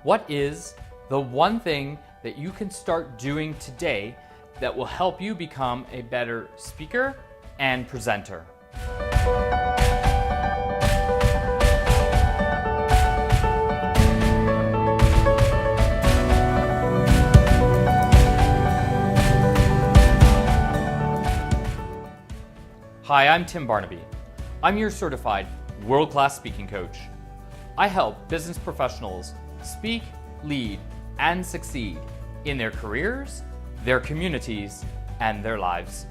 What is the one thing that you can start doing today that will help you become a better speaker and presenter? Hi, I'm Tim Barnaby. I'm your certified world-class speaking coach. I help business professionals speak, lead, and succeed in their careers, their communities, and their lives.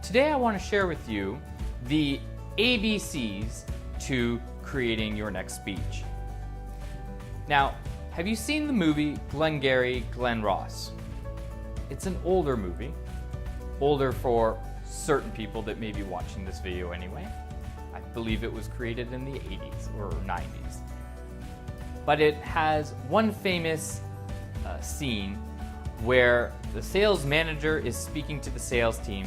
Today I want to share with you the ABCs to creating your next speech. Now, have you seen the movie Glengarry Glen Ross? It's an older movie, older for certain people that may be watching this video anyway. I believe it was created in the 80s or 90s. But it has one famous scene where the sales manager is speaking to the sales team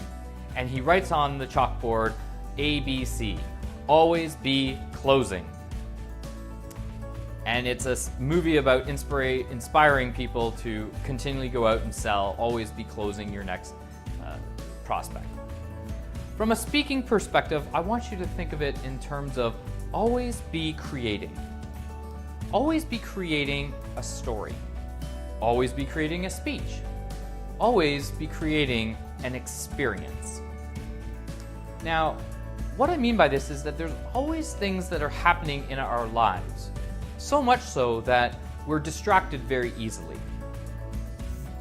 and he writes on the chalkboard, ABC, always be closing. And it's a movie about inspiring people to continually go out and sell, always be closing your next prospect. From a speaking perspective, I want you to think of it in terms of always be creating. Always be creating a story. Always be creating a speech. Always be creating an experience. Now, what I mean by this is that there's always things that are happening in our lives, so much so that we're distracted very easily.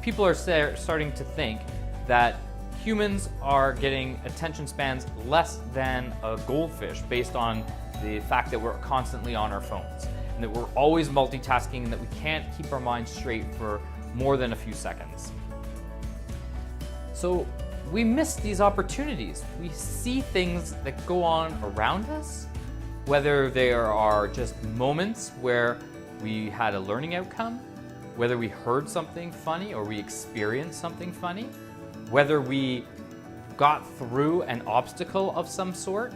People are starting to think that humans are getting attention spans less than a goldfish based on the fact that we're constantly on our phones and that we're always multitasking and that we can't keep our minds straight for more than a few seconds. So we miss these opportunities. We see things that go on around us, whether there are just moments where we had a learning outcome, whether we heard something funny or we experienced something funny, whether we got through an obstacle of some sort,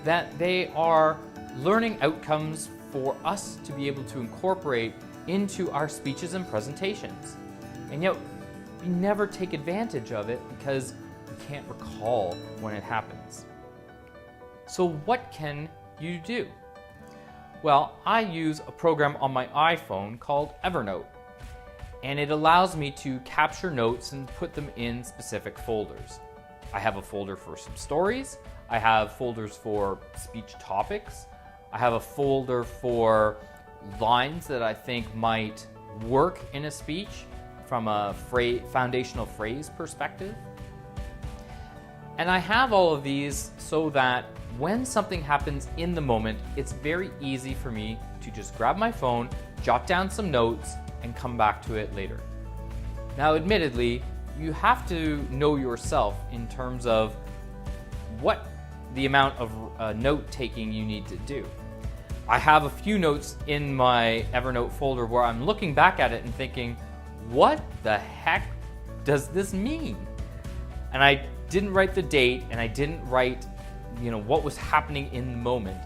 that they are learning outcomes for us to be able to incorporate into our speeches and presentations. And yet, we never take advantage of it because we can't recall when it happens. So what can you do? Well, I use a program on my iPhone called Evernote. And it allows me to capture notes and put them in specific folders. I have a folder for some stories. I have folders for speech topics. I have a folder for lines that I think might work in a speech from a foundational phrase perspective. And I have all of these so that when something happens in the moment, it's very easy for me to just grab my phone, jot down some notes, and come back to it later. Now, admittedly, you have to know yourself in terms of what the amount of note-taking you need to do. I have a few notes in my Evernote folder where I'm looking back at it and thinking, what the heck does this mean? And I didn't write the date and I didn't write, what was happening in the moment.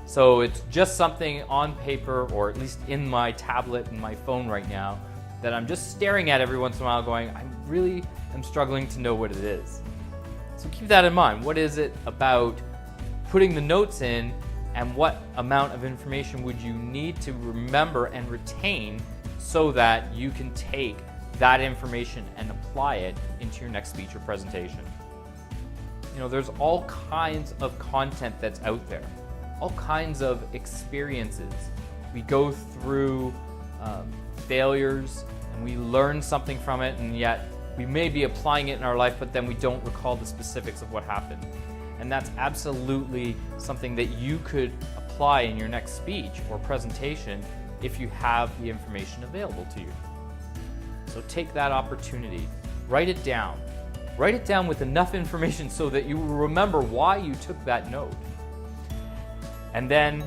So it's just something on paper, or at least in my tablet and my phone right now, that I'm just staring at every once in a while going, I really am struggling to know what it is. So keep that in mind. What is it about putting the notes in, and what amount of information would you need to remember and retain so that you can take that information and apply it into your next speech or presentation? There's all kinds of content that's out there. All kinds of experiences. We go through failures and we learn something from it, and yet we may be applying it in our life, but then we don't recall the specifics of what happened. And that's absolutely something that you could apply in your next speech or presentation if you have the information available to you. So take that opportunity, write it down. Write it down with enough information so that you will remember why you took that note. And then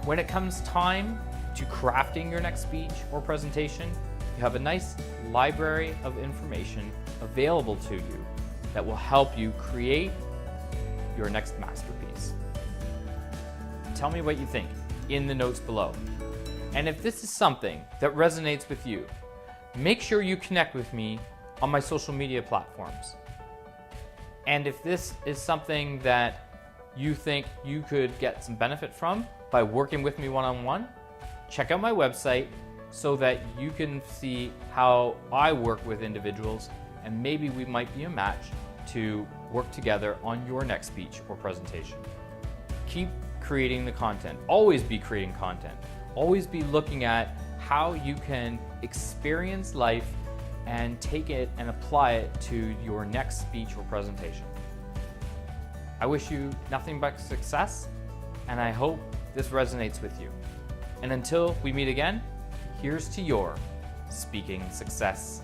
when it comes time to crafting your next speech or presentation, you have a nice library of information available to you that will help you create your next masterpiece. Tell me what you think in the notes below. And if this is something that resonates with you, make sure you connect with me on my social media platforms. And if this is something that you think you could get some benefit from by working with me one-on-one, check out my website so that you can see how I work with individuals, and maybe we might be a match to work together on your next speech or presentation. Keep creating the content. Always be creating content. Always be looking at how you can experience life and take it and apply it to your next speech or presentation. I wish you nothing but success, and I hope this resonates with you. And until we meet again, here's to your speaking success.